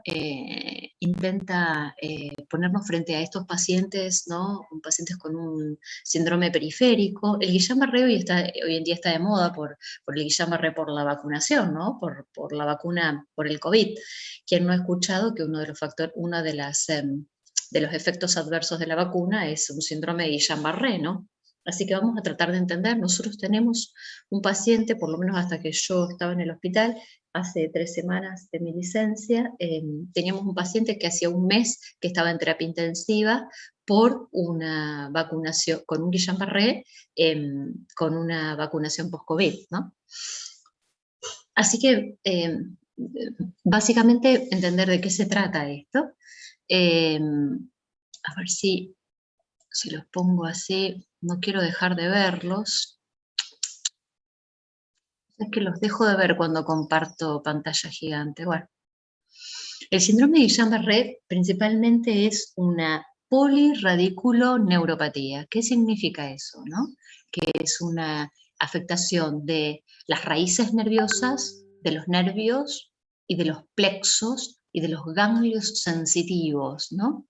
intenta ponernos frente a estos pacientes, ¿no? Pacientes con un síndrome periférico. El Guillain-Barré hoy en día está de moda por el Guillain-Barré por la vacunación, ¿no? Por la vacuna, por el COVID. ¿Quién no ha escuchado que uno de los factores, una de las de los efectos adversos de la vacuna es un síndrome de Guillain-Barré, ¿no? Así que vamos a tratar de entender. Nosotros tenemos un paciente, por lo menos hasta que yo estaba en el hospital, hace 3 semanas de mi licencia, teníamos un paciente que hacía un mes que estaba en terapia intensiva por una vacunación, con un Guillain-Barré, con una vacunación post-COVID, ¿no? Así que, básicamente, entender de qué se trata esto. A ver si los pongo así, no quiero dejar de verlos. Es que los dejo de ver cuando comparto pantalla gigante. Bueno, el síndrome de Guillain-Barré principalmente es una polirradiculoneuropatía. ¿Qué significa eso, no? Que es una afectación de las raíces nerviosas, de los nervios y de los plexos y de los ganglios sensitivos, ¿no?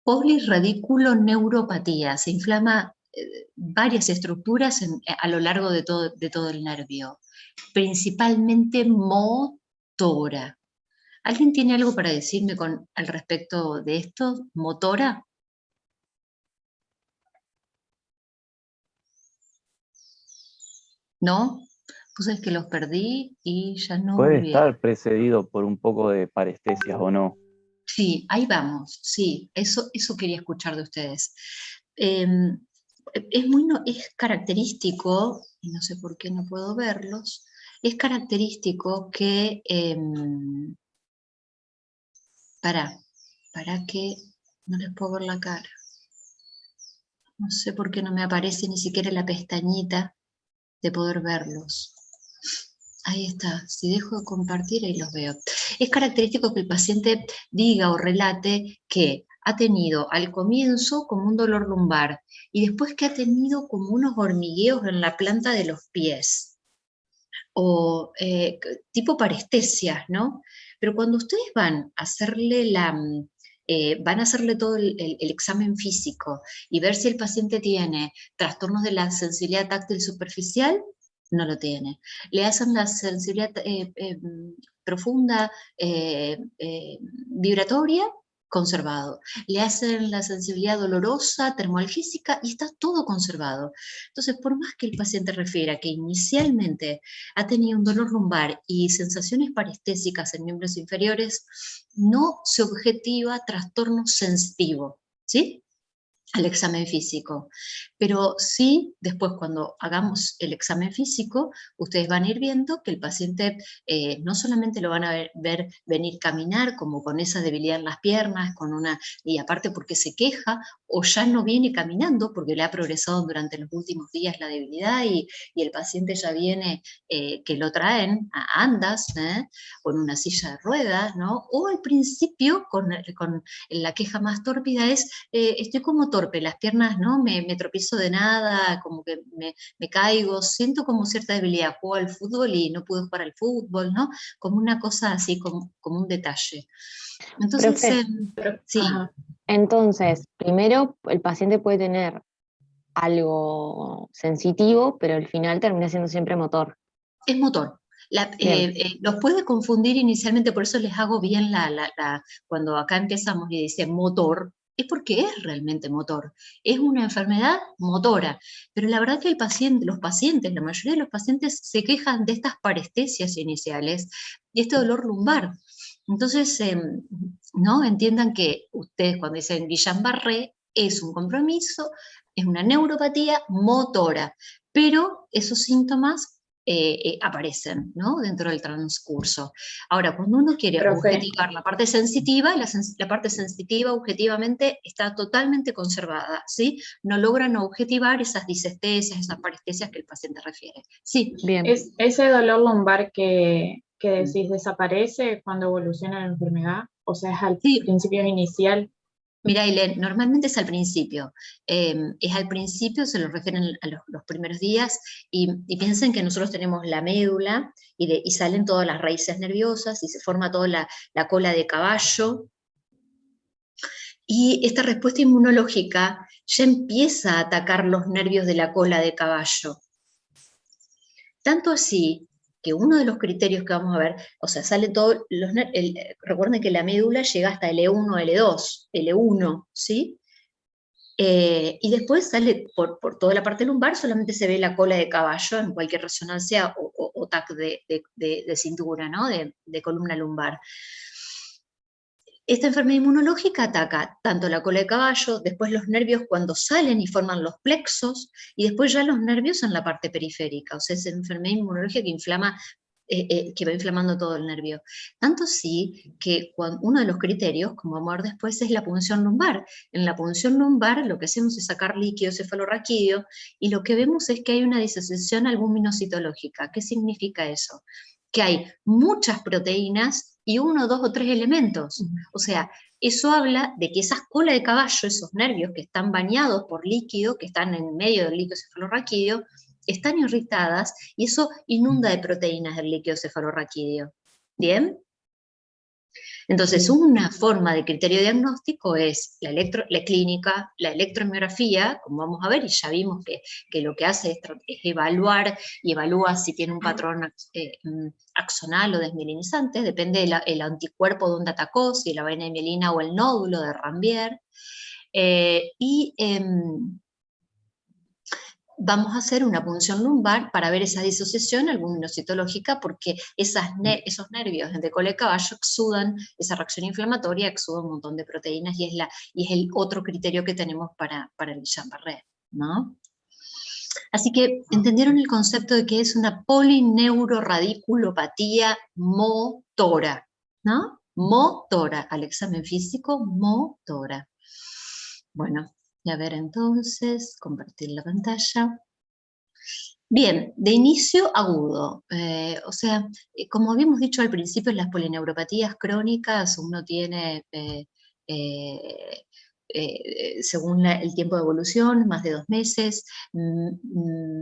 Polirradiculoneuropatía, se inflama varias estructuras a lo largo de todo el nervio, principalmente motora. ¿Alguien tiene algo para decirme al respecto de esto? ¿Motora? ¿No? Pues es que los perdí y ya no Puede volvieron. estar precedido por un poco de parestesias o no. Sí, ahí vamos, sí, eso quería escuchar de ustedes. Es característico, y no sé por qué no puedo verlos, es característico que, para que no les puedo ver la cara. No sé por qué no me aparece ni siquiera la pestañita de poder verlos. Ahí está, si dejo de compartir ahí los veo. Es característico que el paciente diga o relate que ha tenido al comienzo como un dolor lumbar y después que ha tenido como unos hormigueos en la planta de los pies o tipo parestesias, ¿no? Pero cuando ustedes van a hacerle todo el examen físico y ver si el paciente tiene trastornos de la sensibilidad táctil superficial, no lo tiene. Le hacen la sensibilidad profunda vibratoria, conservado. Le hacen la sensibilidad dolorosa, termoalgésica y está todo conservado. Entonces, por más que el paciente refiera que inicialmente ha tenido un dolor lumbar y sensaciones parestésicas en miembros inferiores, no se objetiva trastorno sensitivo, ¿sí? Al examen físico. Pero sí, después cuando hagamos el examen físico, ustedes van a ir viendo que el paciente no solamente lo van a ver venir caminar como con esa debilidad en las piernas, y aparte porque se queja, o ya no viene caminando porque le ha progresado durante los últimos días la debilidad y el paciente ya viene que lo traen a andas, o en una silla de ruedas, ¿no? O al principio con la queja más tórpida es estoy como torpe, las piernas, ¿no? Me tropiezo de nada, como que me caigo, siento como cierta debilidad, juego al fútbol y no puedo jugar al fútbol, ¿no? Como una cosa así, como un detalle. Entonces, Profe, sí. ajá. Entonces, primero el paciente puede tener algo sensitivo, pero al final termina siendo siempre motor. Es motor. Los puede confundir inicialmente, por eso les hago bien cuando acá empezamos y dice motor, es porque es realmente motor. Es una enfermedad motora. Pero la verdad que la mayoría de los pacientes se quejan de estas parestesias iniciales y este dolor lumbar. Entonces, no entiendan que ustedes cuando dicen Guillain-Barré es un compromiso, es una neuropatía motora, pero esos síntomas aparecen, ¿no? Dentro del transcurso. Ahora, cuando uno quiere objetivar la parte sensitiva, la parte sensitiva objetivamente está totalmente conservada, ¿sí? No logran objetivar esas disestesias, esas parestesias que el paciente refiere. Sí. Bien. ¿Es ese dolor lumbar que decís desaparece cuando evoluciona la enfermedad? O sea, es al principio inicial. Mira, Ailén, normalmente es al principio. Es al principio, se lo refieren a los primeros días, y piensen que nosotros tenemos la médula y salen todas las raíces nerviosas y se forma toda la cola de caballo. Y esta respuesta inmunológica ya empieza a atacar los nervios de la cola de caballo. Tanto así que uno de los criterios que vamos a ver, o sea, sale todo, recuerden que la médula llega hasta L1, L2, L1, ¿sí? Y después sale por toda la parte lumbar, solamente se ve la cola de caballo en cualquier resonancia o TAC de cintura, ¿no? De columna lumbar. Esta enfermedad inmunológica ataca tanto la cola de caballo, después los nervios cuando salen y forman los plexos, y después ya los nervios en la parte periférica. O sea, es una enfermedad inmunológica que inflama, que va inflamando todo el nervio. Tanto sí que uno de los criterios, como vamos a ver después, es la punción lumbar. En la punción lumbar lo que hacemos es sacar líquido cefalorraquídeo, y lo que vemos es que hay una disociación albuminocitológica. ¿Qué significa eso? Que hay muchas proteínas y 1, 2 o 3 elementos. O sea, eso habla de que esas colas de caballo, esos nervios que están bañados por líquido, que están en medio del líquido cefalorraquídeo, están irritadas y eso inunda de proteínas del líquido cefalorraquídeo. ¿Bien? Entonces, una forma de criterio diagnóstico es la clínica, la electromiografía, como vamos a ver, y ya vimos que lo que hace es evaluar, y evalúa si tiene un patrón axonal o desmielinizante, depende del anticuerpo donde atacó, si la vaina de mielina o el nódulo de Ranvier. Vamos a hacer una punción lumbar para ver esa disociación albuminocitológica, porque esos nervios de cola de caballo exudan esa reacción inflamatoria, exudan un montón de proteínas, y es el otro criterio que tenemos para el Guillain-Barré, ¿no? Así que, ¿entendieron el concepto de que es una polineuroradiculopatía motora, ¿no? Motora, al examen físico, motora. Bueno, y a ver entonces, compartir la pantalla. Bien, de inicio agudo, o sea, como habíamos dicho al principio, en las polineuropatías crónicas uno tiene, según el tiempo de evolución, más de 2 meses,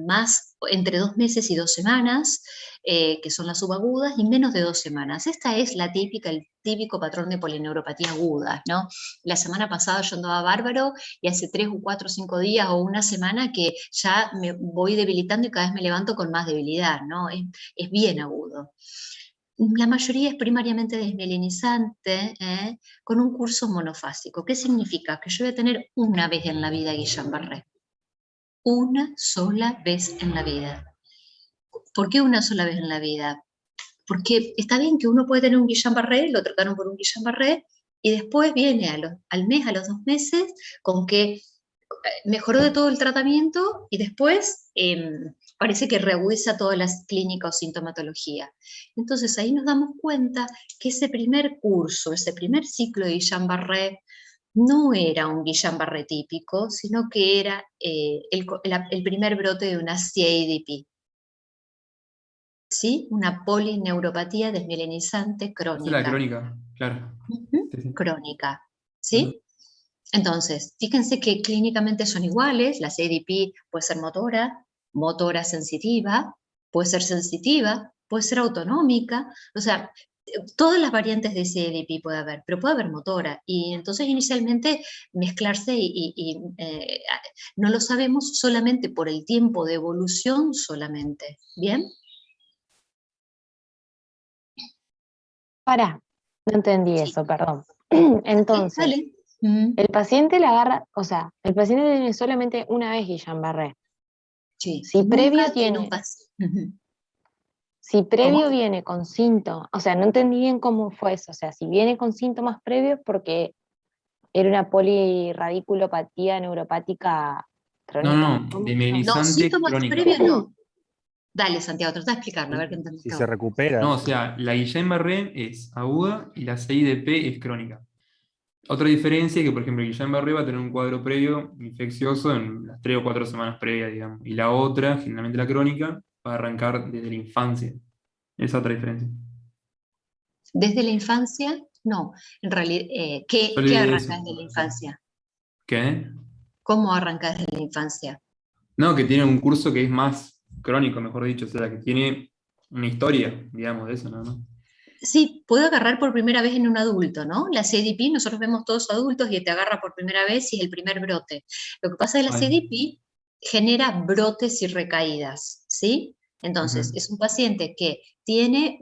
más entre 2 meses y 2 semanas, que son las subagudas, y menos de 2 semanas. Esta es el típico patrón de polineuropatía aguda, ¿no? La semana pasada yo andaba bárbaro, y hace 3 o 4 o 5 días o una semana que ya me voy debilitando y cada vez me levanto con más debilidad, ¿no? Es bien agudo. La mayoría es primariamente desmielinizante, con un curso monofásico. ¿Qué significa? Que yo voy a tener una vez en la vida Guillain-Barré. Una sola vez en la vida. ¿Por qué una sola vez en la vida? Porque está bien que uno puede tener un Guillain-Barré, lo trataron por un Guillain-Barré, y después viene al mes, a los 2 meses, con que mejoró de todo el tratamiento, y después parece que reagudiza todas las clínicas o sintomatología. Entonces ahí nos damos cuenta que ese primer curso, ese primer ciclo de Guillain-Barré, no era un Guillain-Barré típico, sino que era el primer brote de una CADP. ¿Sí? Una polineuropatía desmielinizante crónica. Es la crónica, claro. Sí. Crónica, ¿sí? Entonces, fíjense que clínicamente son iguales. La CADP puede ser motora sensitiva, puede ser autonómica, o sea, todas las variantes de CADP puede haber, pero puede haber motora, y entonces inicialmente mezclarse no lo sabemos solamente por el tiempo de evolución solamente, ¿bien? Pará, no entendí Sí. eso, perdón. Entonces, Dale. el paciente la agarra, o sea, el paciente tiene solamente una vez Guillain-Barré. Sí. Si Nunca previo tiene un tiene, paciente. si previo ¿Cómo? viene con síntomas, o sea, no entendí bien cómo fue eso, o sea, si viene con síntomas previos porque era una polirradiculopatía neuropática crónica. No, ¿Cómo? No, desmielinizante síntomas crónica. previos no. Dale, Santiago, trata de explicarlo, a ver qué entendés. Si se recupera. No, o sea, la Guillain-Barré es aguda y la CIDP es crónica. Otra diferencia es que, por ejemplo, Guillain-Barré va a tener un cuadro previo infeccioso en las 3 o 4 semanas previas, digamos. Y la otra, generalmente la crónica, va a arrancar desde la infancia. Esa es otra diferencia. Desde la infancia, No, en realidad, ¿qué Solo arranca eso. desde la infancia? ¿Qué? ¿Cómo arranca desde la infancia? No, que tiene un curso que es más crónico, mejor dicho, o sea, que tiene una historia, digamos, de eso, ¿no? Sí, puede agarrar por primera vez en un adulto, ¿no? La CDP, nosotros vemos todos adultos y te agarra por primera vez y es el primer brote. Lo que pasa es que la Ay, CDP genera brotes y recaídas, ¿sí? Entonces, ujú. es un paciente que tiene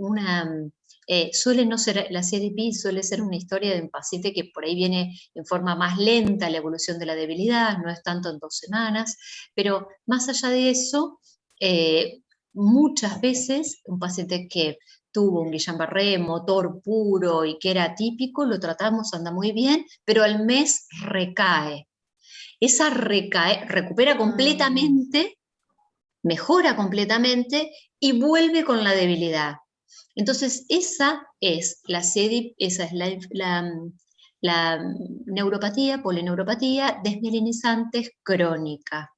suele no ser, la CDP suele ser una historia de un paciente que por ahí viene en forma más lenta la evolución de la debilidad, no es tanto en 2 semanas, pero más allá de eso, muchas veces un paciente que tuvo un Guillain-Barré motor puro y que era atípico, lo tratamos, anda muy bien, pero al mes recae. Esa recupera completamente, mejora completamente y vuelve con la debilidad. Entonces, esa es la esa es la neuropatía, polineuropatía desmielinizante crónica.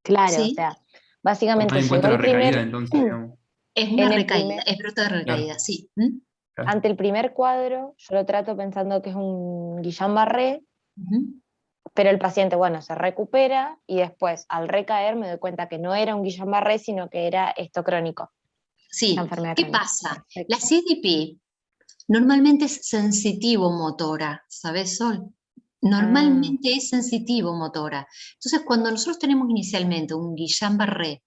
Claro, o ¿Sí? sea, Tomar básicamente en llegó cuenta el la recaída, primer, entonces, digamos. Es una en el recaída, primer, es brote de Claro, recaída, sí. ¿Mm? claro. ante el primer cuadro, yo lo trato pensando que es un Guillain-Barré, Ujú. pero el paciente, bueno, se recupera y después al recaer me doy cuenta que no era un Guillain-Barré, sino que era esto crónico, esta Sí, enfermedad ¿qué crónica. pasa? La Perfecto. CDP normalmente es sensitivo motora, ¿sabes, Sol? Ah, Normalmente es sensitivo motora. Entonces, cuando nosotros tenemos inicialmente un Guillain-Barré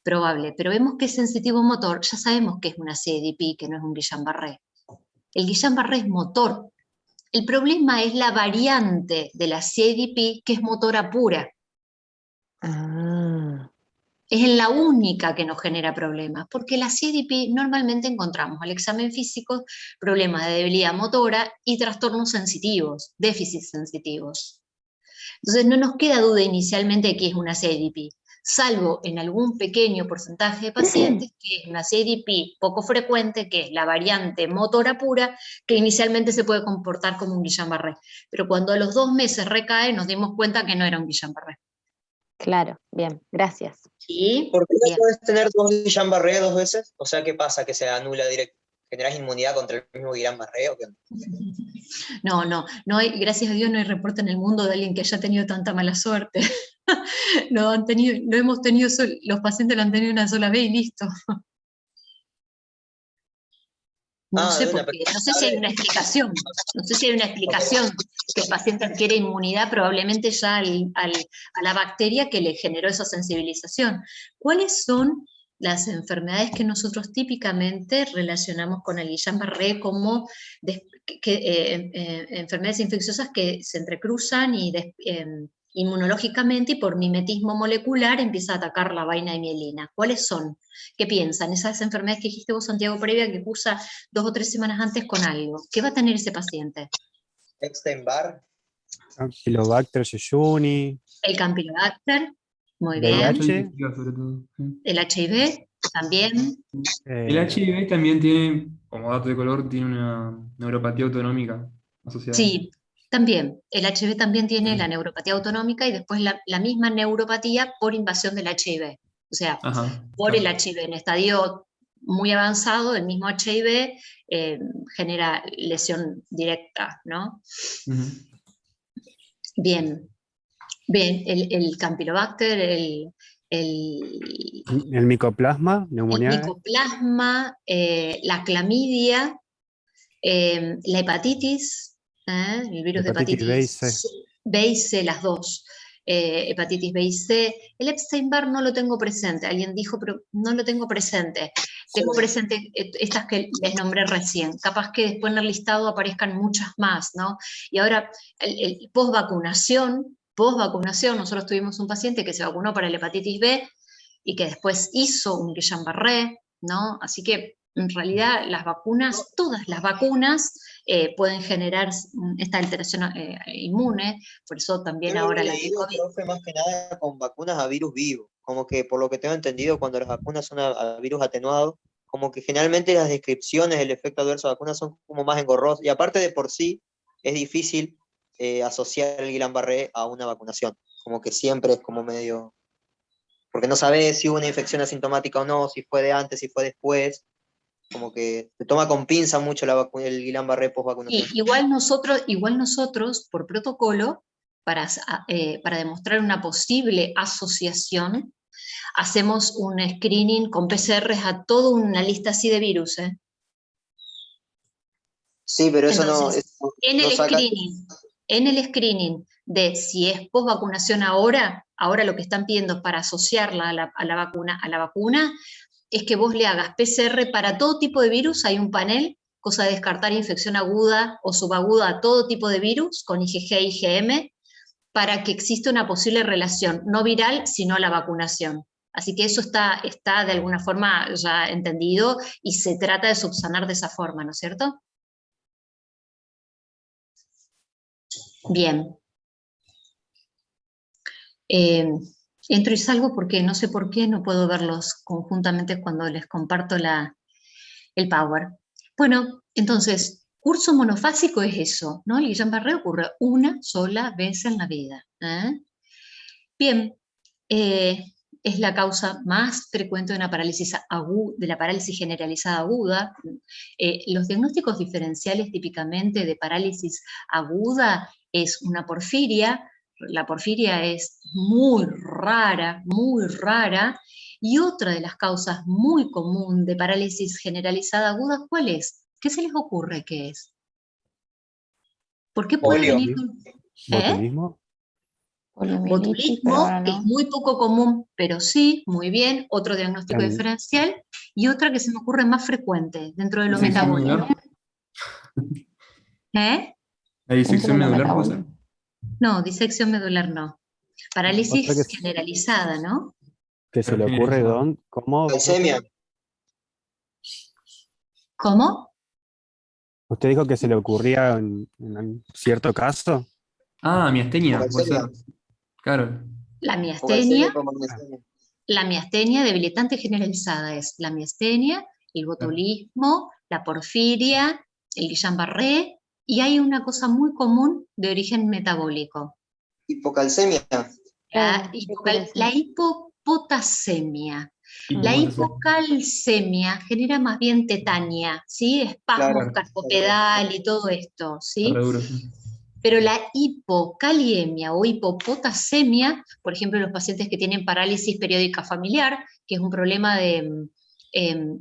probable, pero vemos que es sensitivo motor, ya sabemos que es una CDP, que no es un Guillain-Barré. El Guillain-Barré es motor. El problema es la variante de la CDP, que es motora pura. ah, Es la única que nos genera problemas, porque la CDP normalmente encontramos al examen físico problemas de debilidad motora y trastornos sensitivos, déficits sensitivos. Entonces no nos queda duda inicialmente de que es una CDP, salvo en algún pequeño porcentaje de pacientes que es una CDP poco frecuente, que es la variante motora pura, que inicialmente se puede comportar como un Guillain-Barré. Pero cuando a los 2 meses recae, nos dimos cuenta que no era un Guillain-Barré. claro, bien, gracias. ¿Sí? ¿Por qué no Bien. puedes tener dos Guillain-Barré 2 veces? O sea, ¿qué pasa? ¿Que se anula directo? ¿Generás inmunidad contra el mismo Guillain-Barré o qué? No, no hay, gracias a Dios no hay reporte en el mundo de alguien que haya tenido tanta mala suerte. No hemos tenido, los pacientes lo han tenido una sola vez y listo. No Ah, sé de por una qué, persona no sé si hay grave. una explicación, no sé si hay una Ok. explicación que el paciente adquiere inmunidad probablemente ya a la bacteria que le generó esa sensibilización. ¿Cuáles son las enfermedades que nosotros típicamente relacionamos con el Guillain-Barré como enfermedades infecciosas que se entrecruzan y inmunológicamente y por mimetismo molecular empieza a atacar la vaina de mielina? ¿Cuáles son? ¿Qué piensan? Esas enfermedades que dijiste vos, Santiago, previa, que cursa 2 o 3 semanas antes con algo. ¿Qué va a tener ese paciente? Epstein-Barr. Campylobacter jejuni, El Campylobacter, muy La bien. mucha VIH, investiga sobre todo. Sí. El HIV, también. El eh, HIV también tiene, como dato de color, tiene una neuropatía autonómica asociada. Sí, también. El HIV también tiene la neuropatía autonómica y después la misma neuropatía por invasión del HIV. O sea, Ajá, por el claro. HIV en estadio muy avanzado, el mismo HIV genera lesión directa, ¿no? Ujú. Bien, bien, el Campylobacter, el, el micoplasma, el neumonía, micoplasma, la clamidia, la hepatitis, el virus de hepatitis B y hepatitis C. B y C, las dos. Hepatitis B y C. El Epstein-Barr no lo tengo presente, alguien dijo, pero no lo tengo presente. Tengo presente estas que les nombré recién. Capaz que después en el listado aparezcan muchas más, ¿no? Y ahora, el post-vacunación, nosotros tuvimos un paciente que se vacunó para la hepatitis B y que después hizo un Guillain-Barré, ¿no? Así que en realidad las vacunas, todas las vacunas pueden generar esta alteración inmune, por eso Yo también lo ahora había la del leído, COVID. profe, más que nada con vacunas a virus vivo. Como que, por lo que tengo entendido, cuando las vacunas son a virus atenuado, como que generalmente las descripciones del efecto adverso de vacunas son como más engorrosas. Y aparte de por sí, es difícil asociar el Guillain-Barré a una vacunación. Como que siempre es como medio... Porque no sabes si hubo una infección asintomática o no, si fue de antes, si fue después. Como que se toma con pinza mucho el Guillain-Barré post-vacunación. Y igual nosotros, por protocolo, para demostrar una posible asociación, hacemos un screening con PCRs a toda una lista así de virus. Sí, pero eso Entonces, no en el saca. screening de si es post vacunación ahora lo que están pidiendo para asociarla a la vacuna es que vos le hagas PCR para todo tipo de virus. Hay un panel, cosa de descartar infección aguda o subaguda a todo tipo de virus con IgG e IgM, para que exista una posible relación, no viral, sino a la vacunación. Así que eso está de alguna forma ya entendido y se trata de subsanar de esa forma, ¿no es cierto? Bien. Entro y salgo porque no sé por qué no puedo verlos conjuntamente cuando les comparto el Power. Bueno, entonces, curso monofásico es eso, ¿no? El Guillain-Barré ocurre una sola vez en la vida. Bien, es la causa más frecuente de una parálisis de la parálisis generalizada aguda. Los diagnósticos diferenciales típicamente de parálisis aguda es una porfiria. La porfiria es muy rara, y otra de las causas muy común de parálisis generalizada aguda, ¿cuál es? ¿Qué se les ocurre que es? ¿Por qué puede Polio. venir? ¿Botulismo? Poliomielitis, pero Botulismo, ahora que es no. muy poco común, pero sí, muy bien, otro diagnóstico También. diferencial, y otra que se me ocurre más frecuente dentro de lo ¿Disección metabólico. medular? ¿La disección Dentro de lo medular puede ser? metabólico. No, disección medular no. Otra que Parálisis generalizada, ¿no? se le ocurre, Generalizada. Don, ¿cómo? Leucemia. ¿Cómo? ¿Usted dijo que se le ocurría en cierto caso? Ah, miastenia, puede ser. Hipoglucemia. Claro. La Hipoglucemia miastenia, por magnesemia. debilitante generalizada es la miastenia, el botulismo, la porfiria, el Guillain-Barré, y hay una cosa muy común de origen metabólico. Hipocalcemia. Claro, La hipopotasemia. La Hipótesis. hipocalcemia genera más bien tetania, ¿sí? Espasmos Claro. carpopedal y todo esto, ¿sí? Está re duro, sí. Pero la hipocaliemia o hipopotasemia, por ejemplo, los pacientes que tienen parálisis periódica familiar, que es un problema de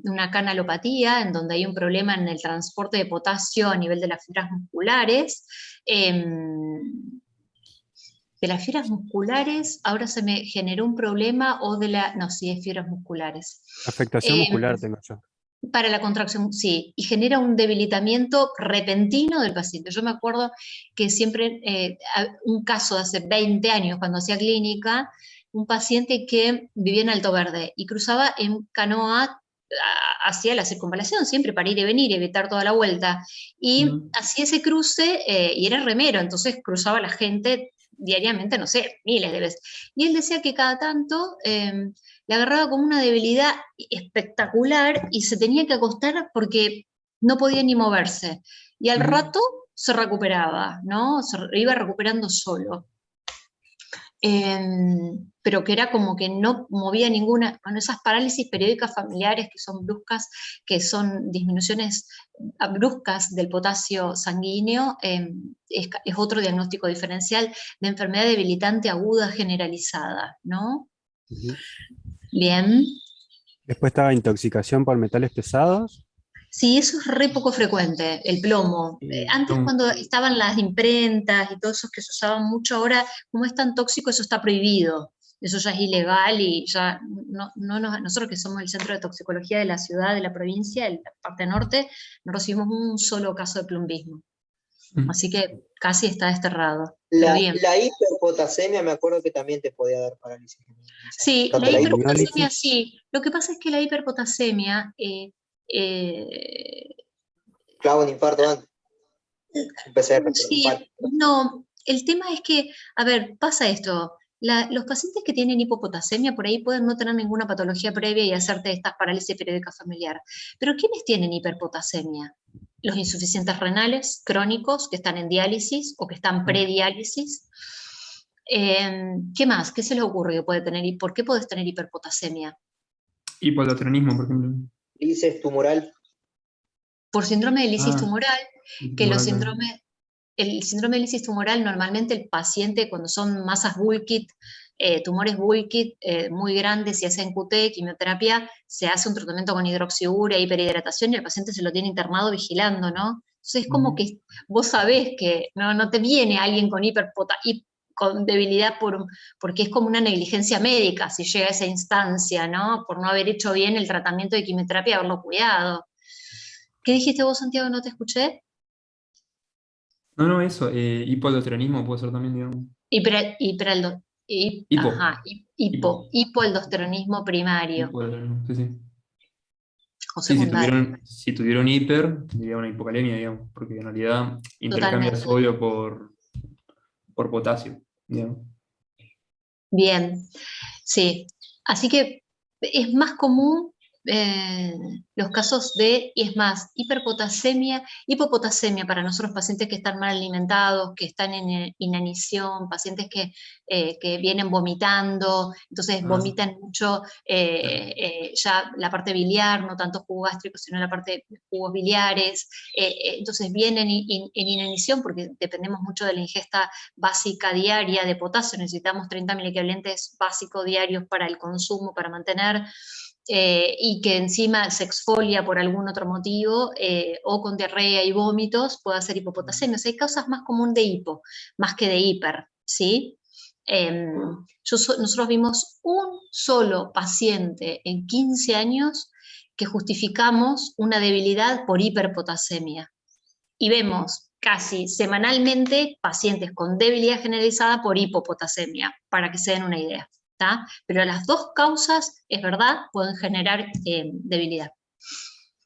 una canalopatía, en donde hay un problema en el transporte de potasio a nivel de las fibras musculares. De las fibras musculares, ahora se me generó un problema, no, sí, es fibras musculares. Afectación muscular tengo yo. Para la contracción, sí, y genera un debilitamiento repentino del paciente. Yo me acuerdo que siempre, un caso de hace 20 años, cuando hacía clínica, un paciente que vivía en Alto Verde y cruzaba en canoa hacia la circunvalación, siempre para ir y venir, evitar toda la vuelta. Y hacía ese cruce, y era remero, entonces cruzaba la gente diariamente, no sé, miles de veces. Y él decía que cada tanto le agarraba como una debilidad espectacular y se tenía que acostar porque no podía ni moverse. Y al rato se recuperaba, ¿no? Se iba recuperando solo. Pero que era como que no movía ninguna, con esas parálisis periódicas familiares que son bruscas, que son disminuciones bruscas del potasio sanguíneo, es otro diagnóstico diferencial de enfermedad debilitante aguda generalizada, ¿no? Ujú. Bien. Después estaba intoxicación por metales pesados. Sí, eso es re poco frecuente, el plomo. Antes, Plomo. cuando estaban las imprentas y todo eso que se usaban mucho, ahora, como es tan tóxico, eso está prohibido. Eso ya es ilegal y ya nosotros que somos el centro de toxicología de la ciudad, de la provincia, de la parte norte, no recibimos un solo caso de plumbismo. Así que casi está desterrado. Pero bien. La hiperpotasemia me acuerdo que también te podía dar parálisis. Sí, Tanto la la hiperpotasemia sí. Lo que pasa es que la hiperpotasemia clavo un infarto antes. Un PCR, sí, infarto. no, el tema es que, a ver, pasa esto, los pacientes que tienen hipopotasemia por ahí pueden no tener ninguna patología previa y hacerte estas parálisis periódica familiar, pero ¿quiénes tienen hiperpotasemia? Los insuficientes renales crónicos que están en diálisis o que están prediálisis. ¿Qué más? ¿Qué se les ocurre que puede tener y por qué puedes tener hiperpotasemia? Hipoaldosteronismo, por ejemplo. Lices tumoral. por síndrome de lisis Ah, tumoral, y que tumoral también. el síndrome de lisis tumoral, normalmente el paciente cuando son masas Burkitt, tumores Burkitt muy grandes, si hacen QT, quimioterapia, se hace un tratamiento con hidroxiurea, hiperhidratación y el paciente se lo tiene internado vigilando, ¿no? Entonces es como Ujú. que vos sabés que no te viene alguien con con debilidad porque es como una negligencia médica si llega a esa instancia, ¿no? Por no haber hecho bien el tratamiento de quimioterapia y haberlo cuidado. ¿Qué dijiste vos, Santiago? ¿No te escuché? No, eso, hipoaldosteronismo puede ser también, digamos. Hiperaldo, Hipo, hipo, hipoaldosteronismo primario hipoaldosteronismo, sí, sí. o Sí, secundario. si tuvieron hiper, tendría una hipocalemia, digamos, porque en realidad intercambia Totalmente. sodio por potasio, digamos. Bien, sí. Así que es más común eh, los casos y es más, hiperpotasemia, hipopotasemia para nosotros pacientes que están mal alimentados, que están en inanición, pacientes que vienen vomitando, entonces Ah, vomitan mucho claro. ya la parte biliar, no tanto jugo gástrico, sino la parte de jugos biliares, entonces vienen en inanición porque dependemos mucho de la ingesta básica diaria de potasio, necesitamos 30 miliequivalentes básicos diarios para el consumo, para mantener, y que encima se exfolia por algún otro motivo, o con diarrea y vómitos, puede hacer hipopotasemia. O sea, hay causas más comunes de hipo, más que de hiper, ¿sí? Nosotros vimos un solo paciente en 15 años que justificamos una debilidad por hiperpotasemia y vemos casi semanalmente pacientes con debilidad generalizada por hipopotasemia, para que se den una idea. ¿Tá? Pero las dos causas, es verdad, pueden generar debilidad.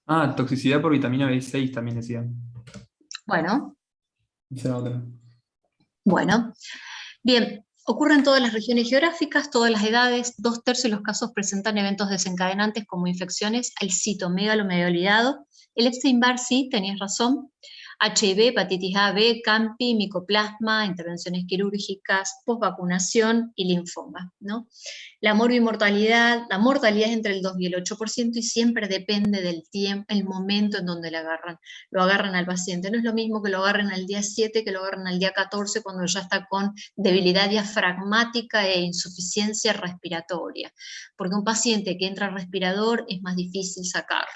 Ah, toxicidad por vitamina B6 también decían. Bueno, Esa otra. bueno. Bien, ocurre en todas las regiones geográficas, todas las edades, 2/3 de los casos presentan eventos desencadenantes como infecciones al citomegalo me había olvidado. El Epstein-Barr sí, tenías razón. HIV, hepatitis A, B, CAMPI, micoplasma, intervenciones quirúrgicas, posvacunación y linfoma, ¿no? La morbimortalidad, la mortalidad es entre el 2 y el 8% y siempre depende del tiempo, el momento en donde lo agarran al paciente. No es lo mismo que lo agarren al día 7 que lo agarren al día 14 cuando ya está con debilidad diafragmática e insuficiencia respiratoria, porque un paciente que entra al respirador es más difícil sacarlo.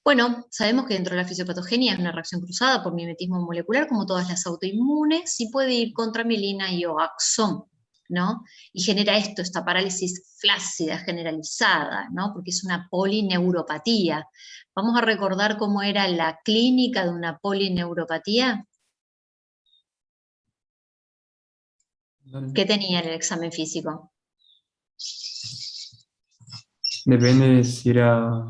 Bueno, sabemos que dentro de la fisiopatogenia es una reacción cruzada por mimetismo molecular, como todas las autoinmunes, y puede ir contra mielina y o axón, ¿no? Y genera esta parálisis flácida generalizada, ¿no? Porque es una polineuropatía. Vamos a recordar cómo era la clínica de una polineuropatía. Dale. ¿Qué tenía en el examen físico? Depende de si era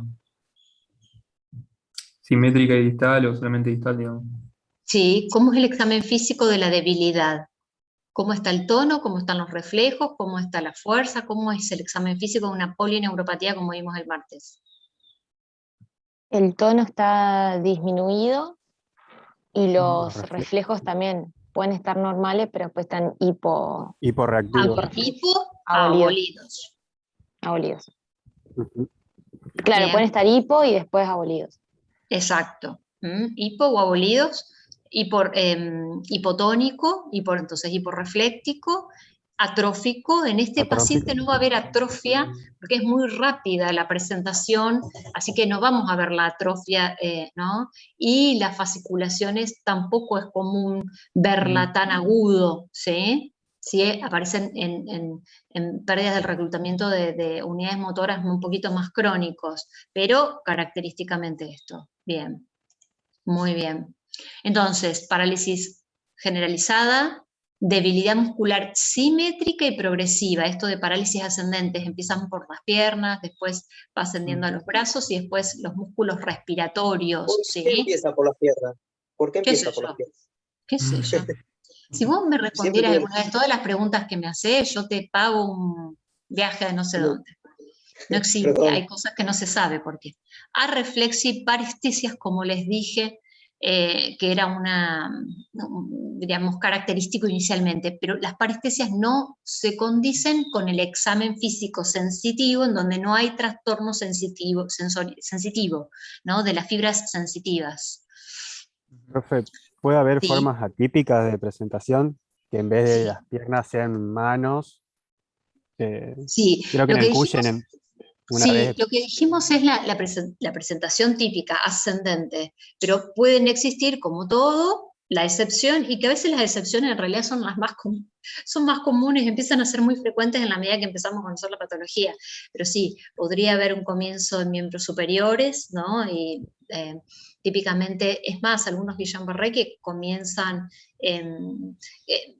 simétrica y distal o solamente distal, digamos. Sí, ¿cómo es el examen físico de la debilidad? ¿Cómo está el tono? ¿Cómo están los reflejos? ¿Cómo está la fuerza? ¿Cómo es el examen físico de una polineuropatía como vimos el martes? El tono está disminuido y Los los reflejos también pueden estar normales, pero después están hiporreactivos. Abolidos. abolidos. Ujú. Claro, pueden Bien, estar hipo y después abolidos. exacto. Hipo o abolidos, hipotónico, entonces hiporrefléctico, atrófico. En este Atrófico. paciente no va a haber atrofia porque es muy rápida la presentación, así que no vamos a ver la atrofia, ¿no? Y las fasciculaciones tampoco es común verla tan agudo, ¿sí? Sí, aparecen en pérdidas del reclutamiento de unidades motoras un poquito más crónicos, pero característicamente esto. Bien, muy bien. Entonces, parálisis generalizada, debilidad muscular simétrica y progresiva. Esto de parálisis ascendentes, empiezan por las piernas, después va ascendiendo a los brazos y después los músculos respiratorios, ¿Por qué ¿sí? empieza por las piernas? ¿Por qué ¿Qué sé empieza por las yo? piernas? ¿Qué sé yo? Si vos me Siempre respondieras tuve alguna vez todas las preguntas que me haces, yo te pago un viaje a no sé no, dónde. No existe, perdón. hay cosas que no se sabe por qué. Arreflexia y parestesias, como les dije, que era digamos, característico inicialmente, pero las parestesias no se condicen con el examen físico sensitivo, en donde no hay trastorno sensitivo, ¿no? De las fibras sensitivas. Profe, ¿puede haber Sí, formas atípicas de presentación que en vez de sí, las piernas sean manos? sí. Creo que Lo en que el Cuyen dijimos, una sí, vez, lo que dijimos es la presentación típica, ascendente, pero pueden existir, como todo, la excepción, y que a veces las excepciones en realidad son son más comunes, empiezan a ser muy frecuentes en la medida que empezamos a conocer la patología. Pero sí, podría haber un comienzo en miembros superiores, ¿no? Y típicamente, es más, algunos Guillain-Barré que comienzan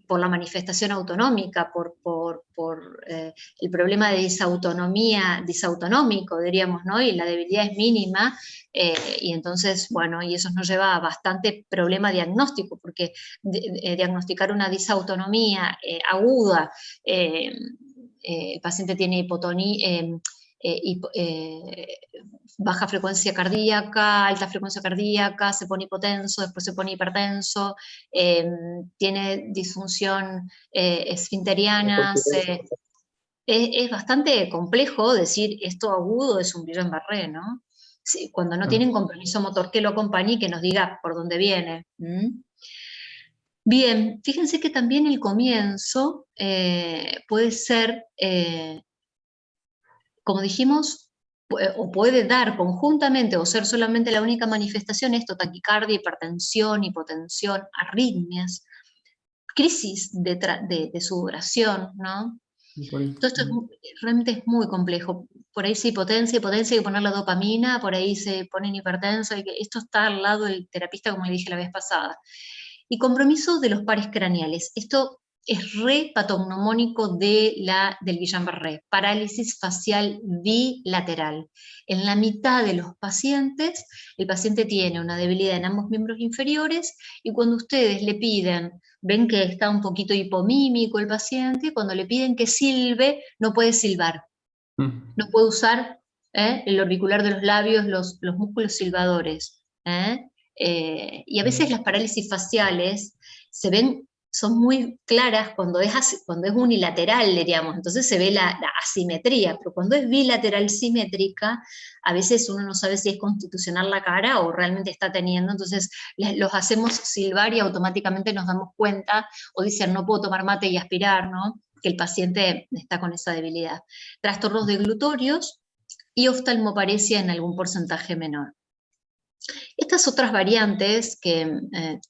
por la manifestación autonómica, por el problema de disautonómico, diríamos, ¿no? Y la debilidad es mínima, y entonces, bueno, y eso nos lleva a bastante problema diagnóstico, porque diagnosticar una disautonomía aguda, el paciente tiene baja frecuencia cardíaca, alta frecuencia cardíaca, se pone hipotenso, después se pone hipertenso, tiene disfunción esfinteriana, es bastante complejo decir esto agudo es un Guillain-Barré, ¿no? Sí, cuando no Claro. tienen compromiso motor que lo acompañe y que nos diga por dónde viene. Bien, fíjense que también el comienzo puede ser, como dijimos, o puede dar conjuntamente o ser solamente la única manifestación, esto, taquicardia, hipertensión, hipotensión, arritmias, crisis de sudoración, ¿no? Por ahí. Todo esto realmente es muy complejo. Por ahí se hipotencia, hay que ponerle dopamina, por ahí se ponen hipertenso, esto está al lado del terapista, como le dije la vez pasada. Y compromiso de los pares craneales. Esto es re patognomónico del Guillain-Barré, parálisis facial bilateral. En la mitad de los pacientes, el paciente tiene una debilidad en ambos miembros inferiores, y cuando ustedes le piden, ven que está un poquito hipomímico el paciente, cuando le piden que silbe, no puede silbar, no puede usar el auricular de los labios, los músculos silbadores. Y a veces las parálisis faciales se ven, son muy claras cuando es unilateral, diríamos, entonces se ve la asimetría, pero cuando es bilateral simétrica, a veces uno no sabe si es constitucional la cara o realmente está teniendo, entonces los hacemos silbar y automáticamente nos damos cuenta, o dicen no puedo tomar mate y aspirar, ¿no? Que el paciente está con esa debilidad. Trastornos deglutorios y oftalmoparesia en algún porcentaje menor. Estas otras variantes, que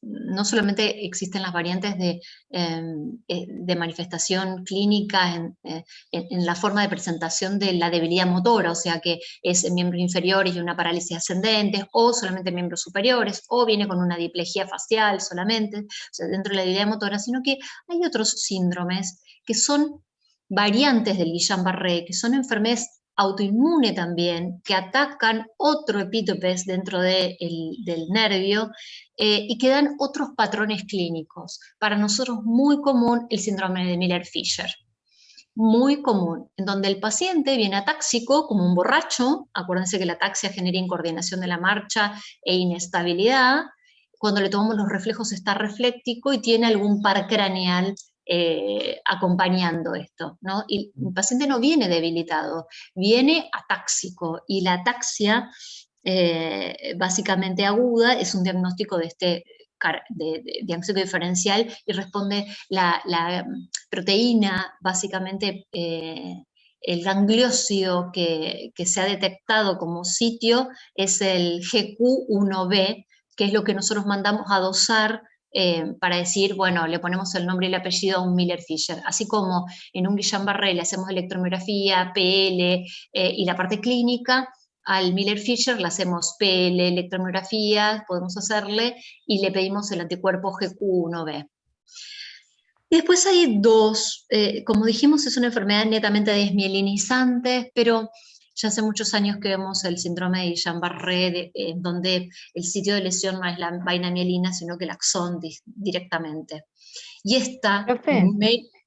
no solamente existen las variantes de manifestación clínica en la forma de presentación de la debilidad motora, o sea que es en miembros inferiores y una parálisis ascendente, o solamente en miembros superiores, o viene con una diplegia facial solamente, o sea, dentro de la debilidad motora, sino que hay otros síndromes que son variantes del Guillain-Barré, que son enfermedades autoinmune también, que atacan otro epítopes dentro del nervio y que dan otros patrones clínicos. Para nosotros muy común el síndrome de Miller-Fisher, muy común, en donde el paciente viene atáxico como un borracho, acuérdense que la ataxia genera incoordinación de la marcha e inestabilidad, cuando le tomamos los reflejos está refléctico y tiene algún par craneal acompañando esto, ¿no? Y el paciente no viene debilitado, viene atáxico, y la ataxia básicamente aguda es un diagnóstico de diagnóstico diferencial, y responde la proteína, básicamente el gangliósido que se ha detectado como sitio es el GQ1B, que es lo que nosotros mandamos a dosar para decir, bueno, le ponemos el nombre y el apellido a un Miller-Fisher. Así como en un Guillain-Barré le hacemos electromiografía, PL y la parte clínica, al Miller-Fisher le hacemos PL, electromiografía, podemos hacerle, y le pedimos el anticuerpo GQ1B. Y después hay dos, como dijimos, es una enfermedad netamente desmielinizante, pero ya hace muchos años que vemos el síndrome de Guillain-Barré, en donde el sitio de lesión no es la vaina mielina, sino que el axón directamente. Y esta, Profe,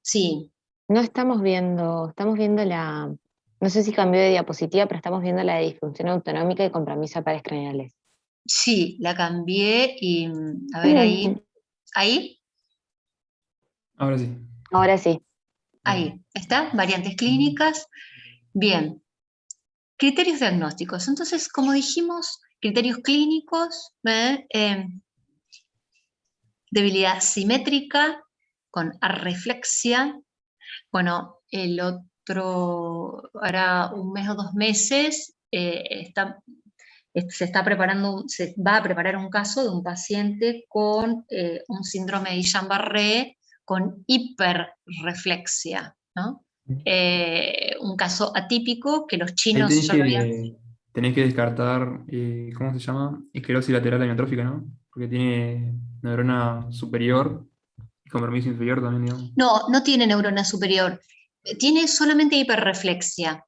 sí, no estamos viendo no sé si cambió de diapositiva, pero estamos viendo la de disfunción autonómica y compromiso de pares craneales. Sí, la cambié y, a ver, ahí, Ahora sí. Ahora sí. ahí, está, variantes clínicas. Bien, criterios diagnósticos. Entonces, como dijimos, criterios clínicos, debilidad simétrica con arreflexia. Bueno, el otro, hará un mes o 2 meses, se va a preparar un caso de un paciente con un síndrome de Guillain-Barré con hiperreflexia, ¿no? Un caso atípico que los Ahí chinos ya lo habían... tenés que descartar, ¿cómo se llama? Esclerosis lateral amiotrófica, ¿no? Porque tiene neurona superior y compromiso inferior también, digamos. No, no tiene neurona superior, tiene solamente hiperreflexia.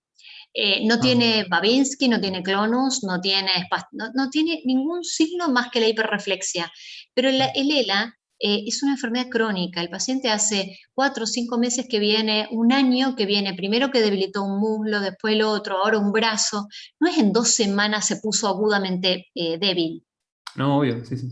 No Ah, tiene Babinski, no tiene clonus, no tiene ningún signo más que la hiperreflexia. Pero el ELA es una enfermedad crónica. El paciente hace 4 o 5 meses que viene, un año que viene, primero que debilitó un muslo, después el otro, ahora un brazo. No es en 2 semanas se puso agudamente débil. no, obvio, sí, sí.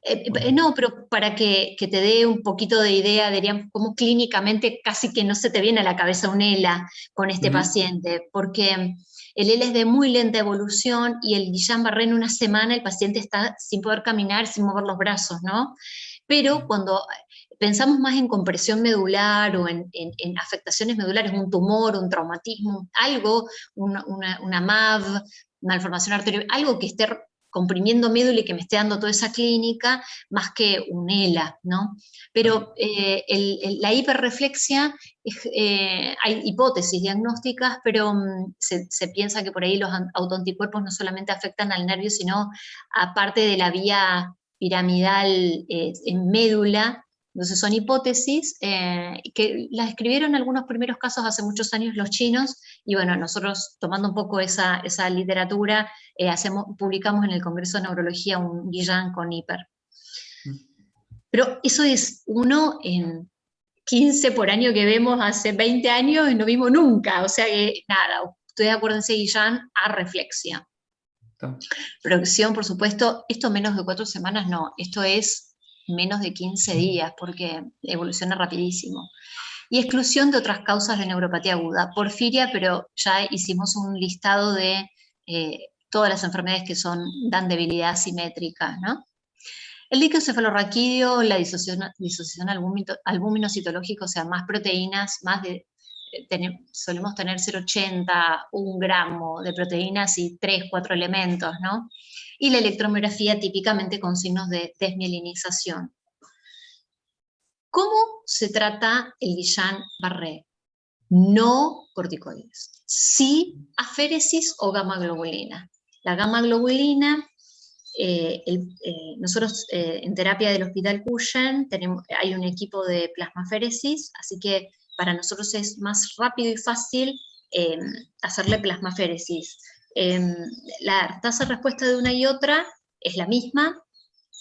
Obvio. No, pero para que te dé un poquito de idea, diríamos, cómo clínicamente casi que no se te viene a la cabeza un ELA con este Ujú. paciente, porque el ELA es de muy lenta evolución y el Guillain-Barré en una semana el paciente está sin poder caminar, sin mover los brazos, ¿no? Pero cuando pensamos más en compresión medular o en afectaciones medulares, un tumor, un traumatismo, algo, una MAV, malformación arterial, algo que esté comprimiendo médula y que me esté dando toda esa clínica, más que un ELA, ¿no? Pero la hiperreflexia, hay hipótesis diagnósticas, pero se piensa que por ahí los autoanticuerpos no solamente afectan al nervio, sino aparte de la vía piramidal en médula. Entonces son hipótesis que las escribieron algunos primeros casos hace muchos años los chinos, y bueno, nosotros tomando un poco esa literatura, publicamos en el Congreso de Neurología un Guillain con hiper. Pero eso es uno en 15 por año que vemos hace 20 años y no vimos nunca. O sea que nada, ustedes acuérdense, Guillain a reflexión. Está. Producción, por supuesto, esto menos de 4 semanas no, esto es menos de 15 días porque evoluciona rapidísimo. Y exclusión de otras causas de neuropatía aguda. Porfiria, pero ya hicimos un listado de todas las enfermedades que dan debilidad simétrica, ¿no? El líquido cefalorraquídeo, la disociación albúmino-citológico, o sea, más proteínas, solemos tener 0,80, 1 gramo de proteínas y 3, 4 elementos, ¿no? Y la electromiografía típicamente con signos de desmielinización. ¿Cómo se trata el Guillain-Barré? No corticoides, sí aféresis o gamma-globulina. La gamma-globulina, nosotros en terapia del Hospital Cushen hay un equipo de plasmaféresis, así que para nosotros es más rápido y fácil hacerle plasmaféresis. La tasa de respuesta de una y otra es la misma.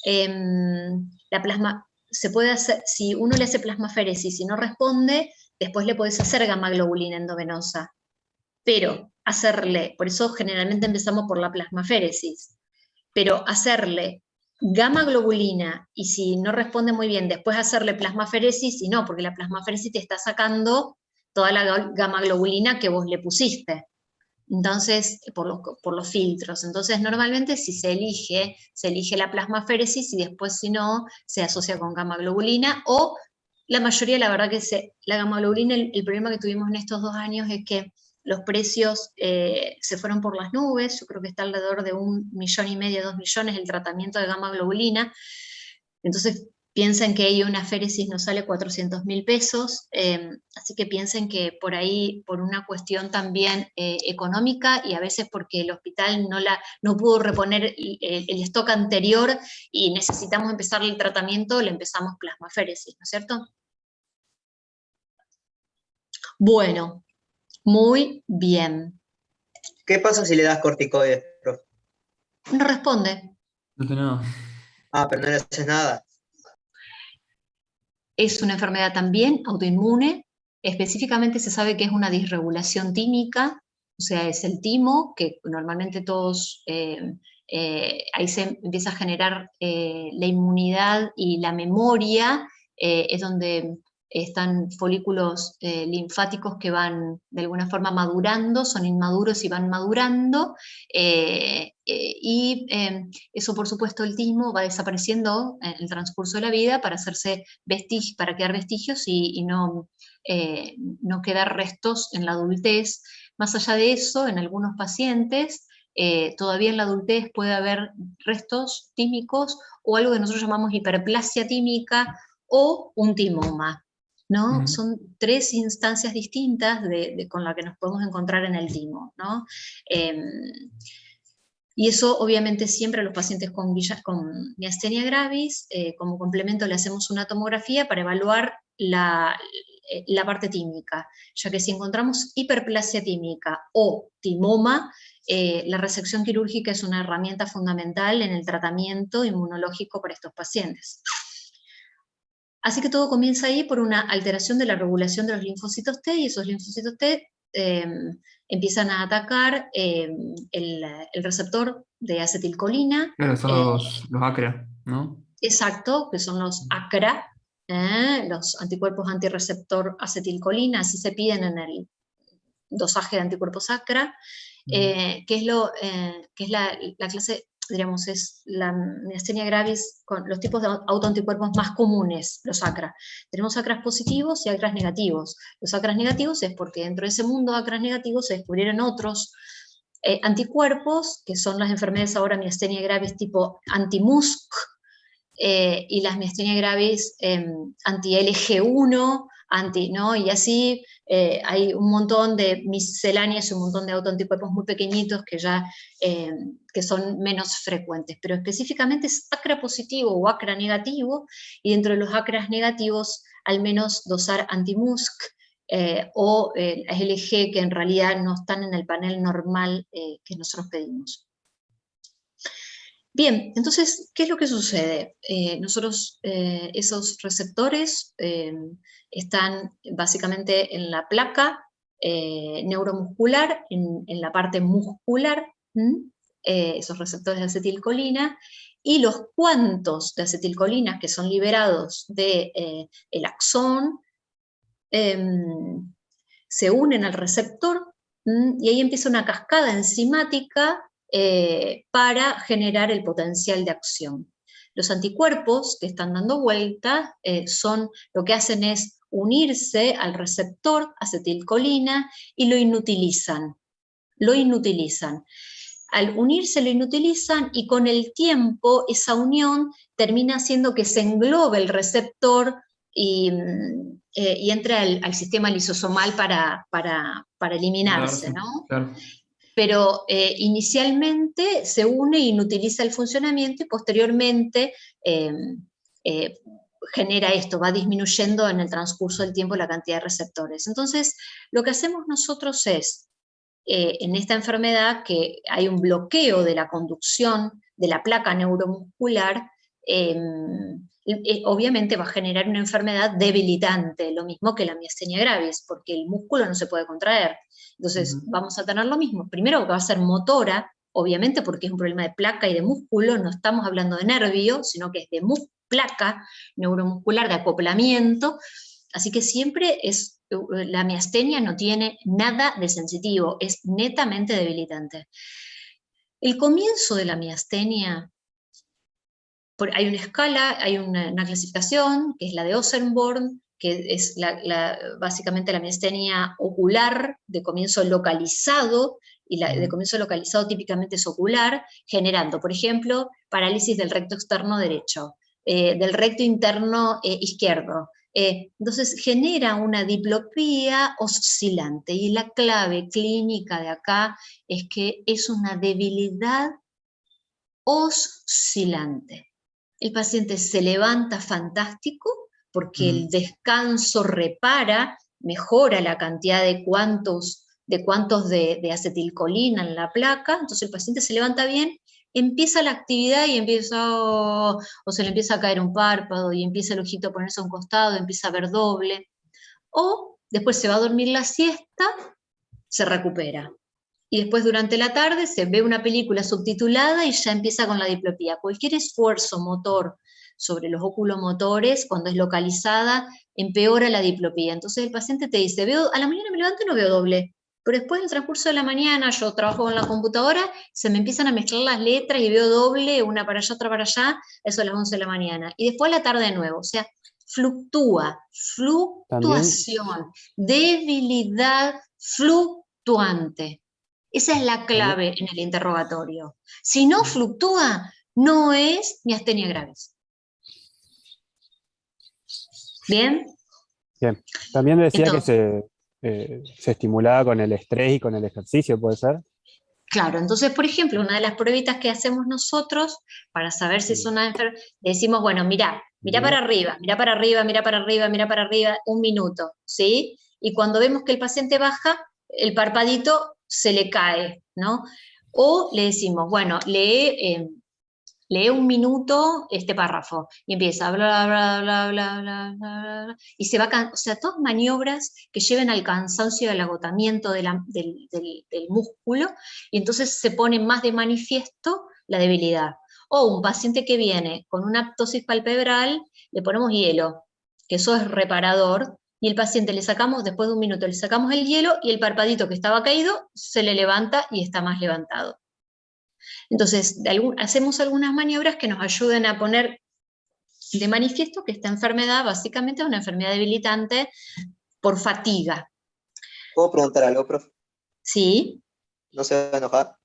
La plasma se puede hacer, si uno le hace plasmaféresis y no responde, después le podés hacer gamma-globulina endovenosa. Pero por eso generalmente empezamos por la plasmaféresis. Pero hacerle gamma-globulina y si no responde muy bien, después hacerle plasmaféresis, y no, porque la plasmaféresis te está sacando toda la gamma-globulina que vos le pusiste. Entonces, por los filtros. Entonces, normalmente si se elige la plasmaféresis y después, si no, se asocia con gamma-globulina, o la mayoría, la verdad que la gamma-globulina, el problema que tuvimos en estos 2 años es que los precios se fueron por las nubes. Yo creo que está alrededor de 1,5 millones, 2 millones el tratamiento de gamma-globulina. Entonces, piensen que ahí una féresis nos sale 400.000 pesos, así que piensen que por ahí, por una cuestión también económica y a veces porque el hospital no pudo reponer el stock anterior y necesitamos empezar el tratamiento, le empezamos plasmaféresis, ¿no es cierto? Bueno, muy bien. ¿Qué pasa si le das corticoides, profe? No responde. No sé nada. Ah, pero no le haces nada. Es una enfermedad también autoinmune, específicamente se sabe que es una disregulación tímica, o sea, es el timo, que normalmente todos ahí se empieza a generar la inmunidad y la memoria, es donde están folículos linfáticos que van de alguna forma madurando, son inmaduros y van madurando, y eso por supuesto el timo va desapareciendo en el transcurso de la vida para hacerse para quedar vestigios y no quedar restos en la adultez. Más allá de eso, en algunos pacientes, todavía en la adultez puede haber restos tímicos o algo que nosotros llamamos hiperplasia tímica o un timoma, ¿no? Son 3 instancias distintas con las que nos podemos encontrar en el timo, ¿no? Y eso obviamente siempre a los pacientes con miastenia gravis, como complemento le hacemos una tomografía para evaluar la parte tímica, ya que si encontramos hiperplasia tímica o timoma, la resección quirúrgica es una herramienta fundamental en el tratamiento inmunológico para estos pacientes. Así que todo comienza ahí por una alteración de la regulación de los linfocitos T, y esos linfocitos T empiezan a atacar el receptor de acetilcolina. Claro, son los ACRA, ¿no? Exacto, que son los ACRA, los anticuerpos antirreceptor acetilcolina, así se piden en el dosaje de anticuerpos ACRA, que es la clase, diríamos, es la miastenia gravis con los tipos de autoanticuerpos más comunes, los ACRA. Tenemos ACRAs positivos y ACRAs negativos. Los ACRAs negativos es porque dentro de ese mundo de ACRAs negativos se descubrieron otros anticuerpos, que son las enfermedades ahora miastenia gravis tipo anti-MuSK, y las miastenia gravis anti-LG1, ¿no? Y así hay un montón de misceláneas y un montón de autoanticuerpos muy pequeñitos que son menos frecuentes, pero específicamente es ACRA positivo o ACRA negativo, y dentro de los ACRAs negativos al menos dosar anti-MuSK o LG, que en realidad no están en el panel normal que nosotros pedimos. Bien, entonces, ¿qué es lo que sucede? Esos receptores están básicamente en la placa neuromuscular, en la parte muscular, esos receptores de acetilcolina, y los cuantos de acetilcolina que son liberados del axón se unen al receptor, y ahí empieza una cascada enzimática para generar el potencial de acción. Los anticuerpos que están dando vuelta lo que hacen es unirse al receptor acetilcolina y lo inutilizan. Al unirse lo inutilizan, y con el tiempo esa unión termina haciendo que se englobe el receptor y entra al sistema lisosomal para eliminarse, ¿no? Claro. Pero inicialmente se une e inutiliza el funcionamiento, y posteriormente genera esto, va disminuyendo en el transcurso del tiempo la cantidad de receptores. Entonces, lo que hacemos nosotros es, en esta enfermedad que hay un bloqueo de la conducción de la placa neuromuscular, obviamente va a generar una enfermedad debilitante, lo mismo que la miastenia gravis, porque el músculo no se puede contraer. Entonces vamos a tener lo mismo. Primero que va a ser motora, obviamente porque es un problema de placa y de músculo, no estamos hablando de nervio, sino que es de placa neuromuscular, de acoplamiento. Así que siempre la miastenia no tiene nada de sensitivo, es netamente debilitante. El comienzo de la miastenia, hay una escala, hay una clasificación, que es la de Ossenborn, que es básicamente la miastenia ocular de comienzo localizado, y la de comienzo localizado típicamente es ocular, generando, por ejemplo, parálisis del recto externo derecho, del recto interno izquierdo. Entonces genera una diplopía oscilante, y la clave clínica de acá es que es una debilidad oscilante. El paciente se levanta fantástico, porque el descanso repara, mejora la cantidad de cuantos de acetilcolina en la placa, entonces el paciente se levanta bien, empieza la actividad y o se le empieza a caer un párpado, y empieza el ojito a ponerse a un costado, empieza a ver doble, o después se va a dormir la siesta, se recupera. y después durante la tarde se ve una película subtitulada y ya empieza con la diplopía. Cualquier esfuerzo motor sobre los oculomotores, cuando es localizada, empeora la diplopía. Entonces el paciente te dice, a la mañana me levanto y no veo doble, pero después del transcurso de la mañana, yo trabajo con la computadora, se me empiezan a mezclar las letras y veo doble, una para allá, otra para allá, eso a las 11 de la mañana. Y después a la tarde de nuevo, o sea, fluctuación, debilidad fluctuante. Esa es la clave en el interrogatorio. Si no fluctúa, no es miastenia gravis. ¿Bien? Bien. También decía Entonces, que se estimulaba con el estrés y con el ejercicio, ¿puede ser? claro, entonces, por ejemplo, una de las pruebitas que hacemos nosotros para saber si es una enfermedad, decimos, bueno, mira para arriba, mira para arriba, mira para arriba, mira para arriba, 1 minuto, ¿sí? Y cuando vemos que el paciente baja, el parpadito se le cae, ¿no? O le decimos, bueno, lee 1 minuto este párrafo, y empieza bla, bla, bla, bla, bla, bla, bla, y se va, o sea, todas maniobras que lleven al cansancio y al agotamiento del músculo, y entonces se pone más de manifiesto la debilidad. O un paciente que viene con una ptosis palpebral, le ponemos hielo, que eso es reparador, y el paciente después de 1 minuto, le sacamos el hielo, y el parpadito que estaba caído se le levanta y está más levantado. Entonces, hacemos algunas maniobras que nos ayuden a poner de manifiesto que esta enfermedad básicamente es una enfermedad debilitante por fatiga. ¿Puedo preguntar algo, profe? ¿Sí? ¿No se va a enojar?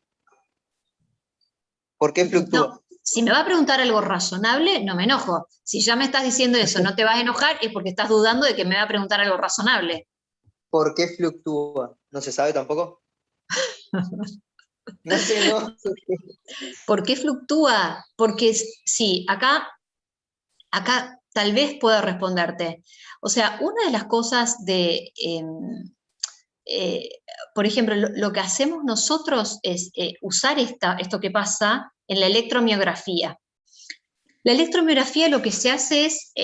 ¿Por qué fluctúa? No, si me va a preguntar algo razonable, no me enojo. Si ya me estás diciendo eso, no te vas a enojar, es porque estás dudando de que me va a preguntar algo razonable. ¿Por qué fluctúa? ¿No se sabe tampoco? No sé, no. ¿Por qué fluctúa? Porque sí, acá tal vez pueda responderte. O sea, una de las cosas por ejemplo, lo que hacemos nosotros es usar esto que pasa en la electromiografía. La electromiografía lo que se hace es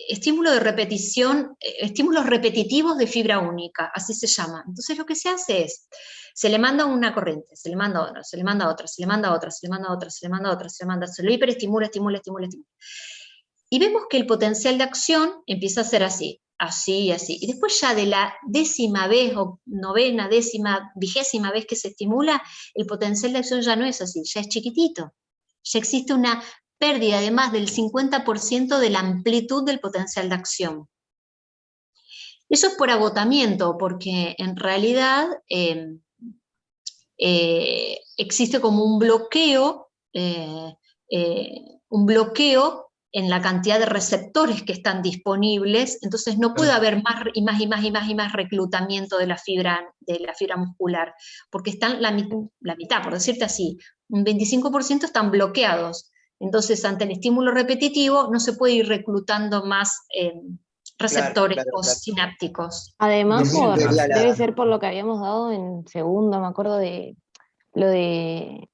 estímulo de repetición, estímulos repetitivos de fibra única, así se llama. Entonces lo que se hace es, se le manda una corriente, se le manda otra, se le manda otra, se le manda otra, se le manda otra, se le manda otra, se lo hiperestimula, estimula. Y vemos que el potencial de acción empieza a ser así, así y así. Y después ya de la 10ª vez o 9ª, 10ª, 20ª vez que se estimula, el potencial de acción ya no es así, ya es chiquitito. Ya existe una pérdida de más del 50% de la amplitud del potencial de acción. Eso es por agotamiento, porque en realidad existe como un bloqueo en la cantidad de receptores que están disponibles, entonces no puede haber más reclutamiento de la fibra muscular, porque están la mitad, por decirte así, un 25% están bloqueados. Entonces, ante el estímulo repetitivo, no se puede ir reclutando más receptores sinápticos. Además, Sería debe ser por lo que habíamos dado en segundo, me acuerdo de lo de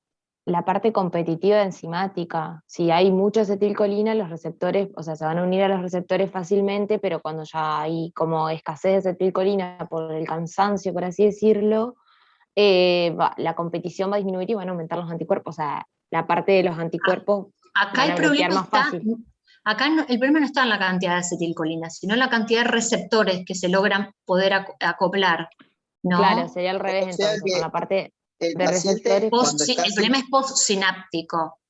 la parte competitiva enzimática. Si hay mucha acetilcolina, los receptores, o sea, se van a unir a los receptores fácilmente, pero cuando ya hay como escasez de acetilcolina por el cansancio, por así decirlo, la competición va a disminuir y van a aumentar los anticuerpos. O sea, la parte de los anticuerpos Acá van a el bloquear problema más fácil. el problema no está en la cantidad de acetilcolina, sino en la cantidad de receptores que se logran poder acoplar, ¿no? Claro, sería al revés O sea entonces, que con la parte el de paciente, receptores. cuando está El problema es postsináptico.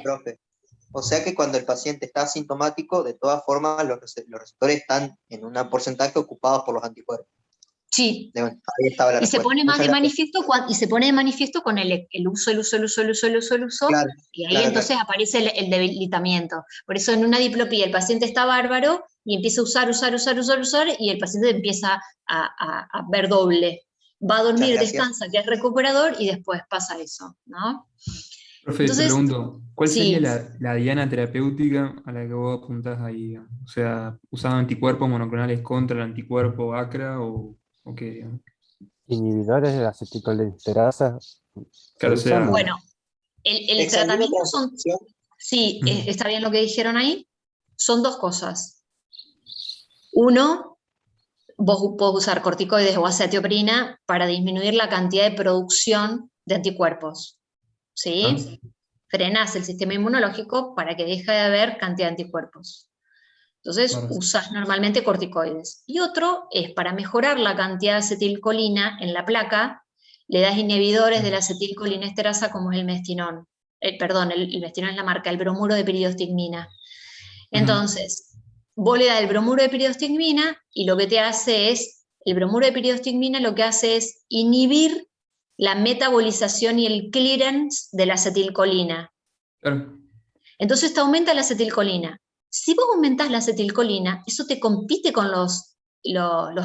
profe, o sea que cuando el paciente está asintomático, de todas formas los receptores están en un porcentaje ocupados por los anticuerpos. Sí. Ahí estaba la Y se respuesta. pone más Muchas de gracias. manifiesto con el uso, Claro, y ahí claro, entonces aparece el debilitamiento. Por eso en una diplopía el paciente está bárbaro y empieza a usar, y el paciente empieza a ver doble. Va a dormir, Muchas gracias. descansa, que es recuperador, y después pasa eso, ¿no? Profe, te Entonces, pregunto, ¿cuál sí. sería la diana terapéutica a la que vos apuntás ahí, digamos? O sea, ¿usando anticuerpos monoclonales contra el anticuerpo ACRA o qué, digamos? Inhibidores de la acetilcolinsterasa. Claro, o ¿Se usan? sea, Bueno, el Exsanguíneo tratamiento son, transfusión. sí, está bien lo que dijeron ahí, son 2 cosas. Uno, vos podés usar corticoides o acetioprina para disminuir la cantidad de producción de anticuerpos, ¿sí? Frenás el sistema inmunológico para que deje de haber cantidad de anticuerpos. Entonces, Claro. usas normalmente corticoides. Y otro es para mejorar la cantidad de acetilcolina en la placa, le das inhibidores de la acetilcolinesterasa como es el mestinón. El mestinón es la marca, el bromuro de piridostigmina. Entonces, vos le das el bromuro de piridostigmina y lo que te hace es, el bromuro de piridostigmina lo que hace es inhibir la metabolización y el clearance de la acetilcolina. Claro. Entonces te aumenta la acetilcolina. Si vos aumentás la acetilcolina, eso te compite con los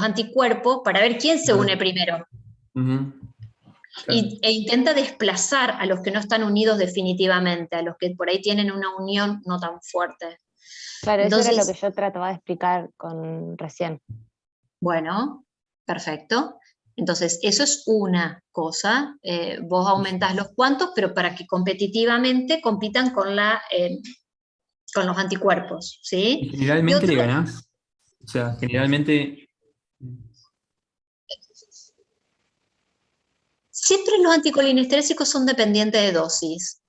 anticuerpos para ver quién se une primero. Claro. E intenta desplazar a los que no están unidos definitivamente, a los que por ahí tienen una unión no tan fuerte. Claro, Entonces, eso era lo que yo trataba de explicar recién. Bueno, perfecto. Entonces, eso es una cosa. Vos aumentás los cuantos, pero para que competitivamente compitan con los anticuerpos, ¿sí? ¿Y generalmente le ganás? O sea, generalmente... Siempre los anticolinesterésicos son dependientes de dosis.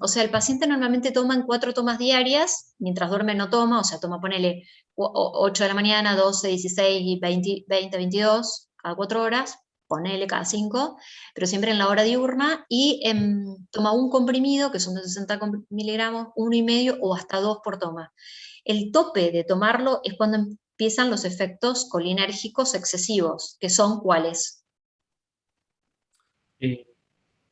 O sea, el paciente normalmente toma en 4 tomas diarias, mientras duerme no toma, o sea, ponele 8 de la mañana, 12, 16, 20, 22, cada 4 horas, ponele cada 5, pero siempre en la hora diurna, y toma un comprimido, que son de 60 miligramos, 1,5 o hasta 2 por toma. El tope de tomarlo es cuando empiezan los efectos colinérgicos excesivos, que son ¿cuáles?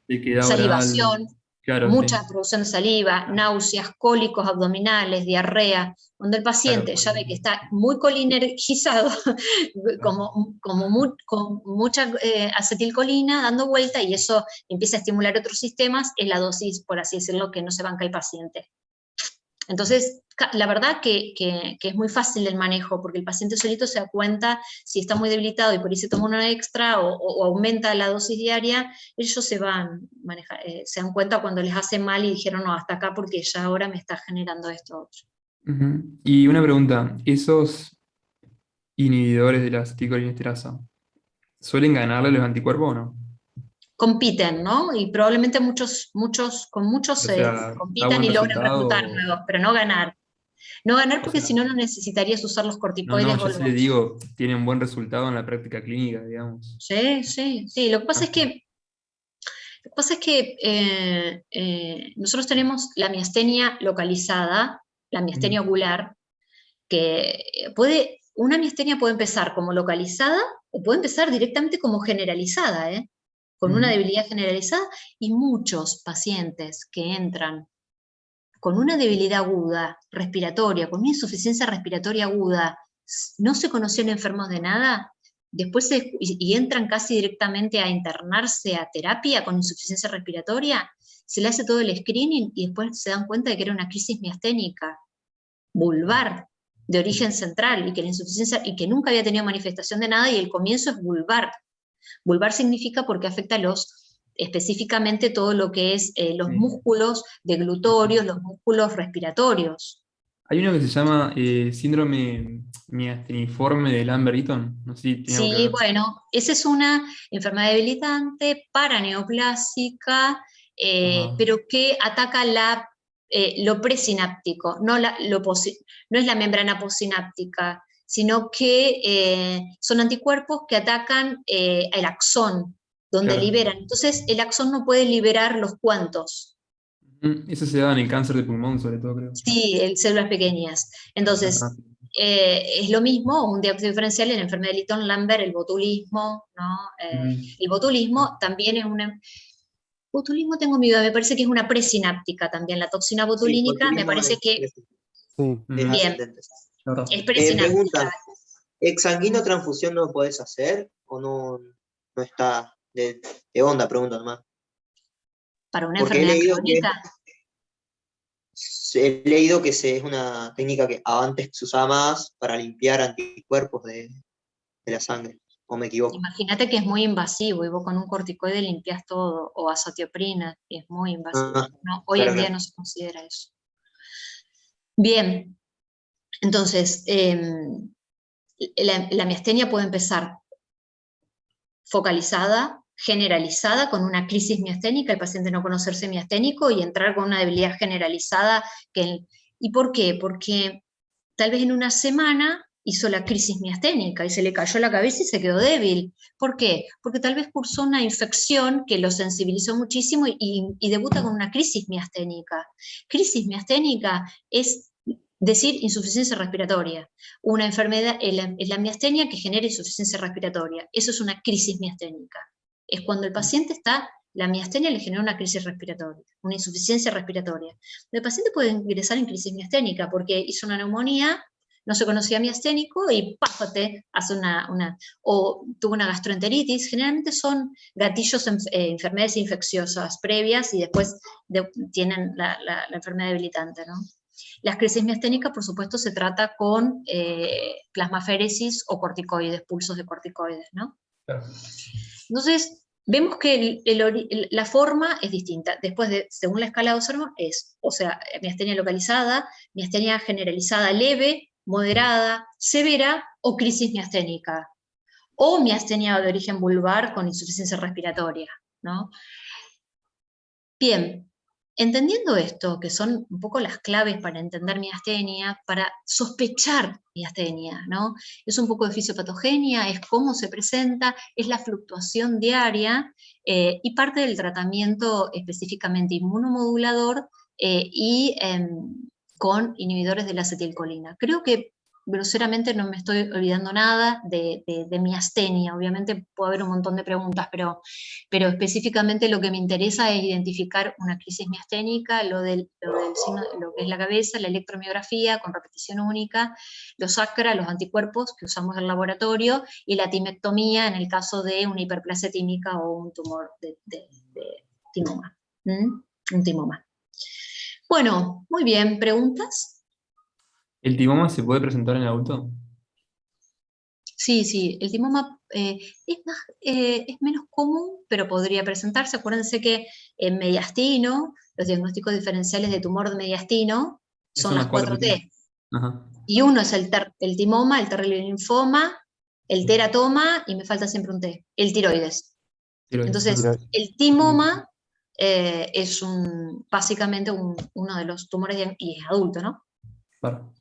Sequedad Salivación, oral, claro, mucha sí. producción de saliva, náuseas, cólicos abdominales, diarrea, cuando el paciente Claro, ya ve que está muy colinergizado, con mucha acetilcolina dando vuelta, y eso empieza a estimular otros sistemas, es la dosis, por así decirlo, que no se banca el paciente. Entonces, la verdad que es muy fácil el manejo, porque el paciente solito se da cuenta si está muy debilitado y por ahí se toma una extra o aumenta la dosis diaria, ellos se dan cuenta cuando les hace mal y dijeron, no, hasta acá porque ya ahora me está generando esto otro. Y una pregunta, ¿esos inhibidores de la acetilcolinesterasa suelen ganarle a los anticuerpos o no? Compiten, ¿no? Y probablemente con muchos O sea, ¿da compitan buen y logren resultado? reclutar nuevos, pero no ganar. No ganar O porque sea, si no, no necesitarías usar los corticoides no, o ya sé, digo, tienen buen resultado en la práctica clínica, digamos. Sí, sí, sí. Lo que pasa es que nosotros tenemos la miastenia localizada, la miastenia ocular, que una miastenia puede empezar como localizada o puede empezar directamente como generalizada, con una debilidad generalizada, y muchos pacientes que entran con una debilidad aguda respiratoria, con una insuficiencia respiratoria aguda, no se conocían enfermos de nada, después y entran casi directamente a internarse a terapia con insuficiencia respiratoria, se le hace todo el screening y después se dan cuenta de que era una crisis miasténica vulvar de origen central, y que la insuficiencia, y que nunca había tenido manifestación de nada, y el comienzo es vulvar. Vulvar significa porque afecta específicamente todo lo que es los músculos deglutorios, los músculos respiratorios. Hay uno que se llama síndrome miasteniforme de Lambert-Eaton. No sé si tiene algo que Sí, ver. bueno, esa es una enfermedad debilitante paraneoplásica, pero que ataca lo presináptico, no es la membrana postsináptica, sino que son anticuerpos que atacan el axón, donde Claro. liberan. Entonces, el axón no puede liberar los cuantos. Eso se da en el cáncer de pulmón, sobre todo, creo. Sí, células pequeñas. Entonces, Ajá. es lo mismo, un diagnóstico diferencial en la enfermedad de Litton-Lambert, el botulismo, ¿no? El botulismo también es una... Botulismo tengo mi duda, me parece que es una presináptica también, la toxina Sí, botulínica, me botulismo parece que Sí. es bien, ascendente. es presináptica. Pregunta, ¿exsanguino transfusión no podés hacer o no está de onda? Pregunta nomás. Para una Porque enfermedad crónica. he leído que es una técnica que antes se usaba más para limpiar anticuerpos de la sangre, ¿o me equivoco? Imagínate que es muy invasivo y vos con un corticoide limpias todo, o azatioprina, es muy invasivo. Ah, ¿No? Hoy claro, en día claro. no se considera eso. Bien, entonces, la miastenia puede empezar focalizada, generalizada, con una crisis miasténica, el paciente no conocerse miasténico y entrar con una debilidad generalizada. ¿Y por qué? Porque tal vez en una semana hizo la crisis miasténica y se le cayó la cabeza y se quedó débil. ¿Por qué? Porque tal vez cursó una infección que lo sensibilizó muchísimo y debuta con una crisis miasténica. Crisis miasténica es decir insuficiencia respiratoria. Una enfermedad es la miastenia que genera insuficiencia respiratoria. Eso es una crisis miasténica. Es cuando el paciente la miastenia le genera una crisis respiratoria, una insuficiencia respiratoria. El paciente puede ingresar en crisis miasténica porque hizo una neumonía, no se conocía miasténico y páfate, hace o tuvo una gastroenteritis. Generalmente son gatillos, enfermedades infecciosas previas y después tienen la enfermedad debilitante, ¿no? Las crisis miasténicas, por supuesto, se trata con plasmaféresis o corticoides, pulsos de corticoides, ¿no? Claro. Entonces, vemos que la forma es distinta. Después, según la escala de Osorno, o sea, miastenia localizada, miastenia generalizada leve, moderada, severa o crisis miasténica. O miastenia de origen vulvar con insuficiencia respiratoria, ¿no? Bien, entendiendo esto, que son un poco las claves para entender miastenia, para sospechar miastenia, ¿no? Es un poco de fisiopatogenia, es cómo se presenta, es la fluctuación diaria y parte del tratamiento específicamente inmunomodulador y con inhibidores de la acetilcolina. Creo que groseramente no me estoy olvidando nada de miastenia. Obviamente puede haber un montón de preguntas, pero específicamente lo que me interesa es identificar una crisis miasténica, lo que es la cabeza, la electromiografía con repetición única, los ACRA, los anticuerpos que usamos en el laboratorio, y la timectomía en el caso de una hiperplasia tímica o un tumor de timoma. Un timoma. Bueno, muy bien, ¿preguntas? ¿El timoma se puede presentar en el adulto? Sí, el timoma es menos común, pero podría presentarse. Acuérdense que en mediastino, los diagnósticos diferenciales de tumor de mediastino son las 4T. Ajá. Y uno es el timoma, el linfoma, el teratoma, y me falta siempre un T, el tiroides. Entonces, el timoma es básicamente uno de los tumores, y es adulto, ¿no? Claro.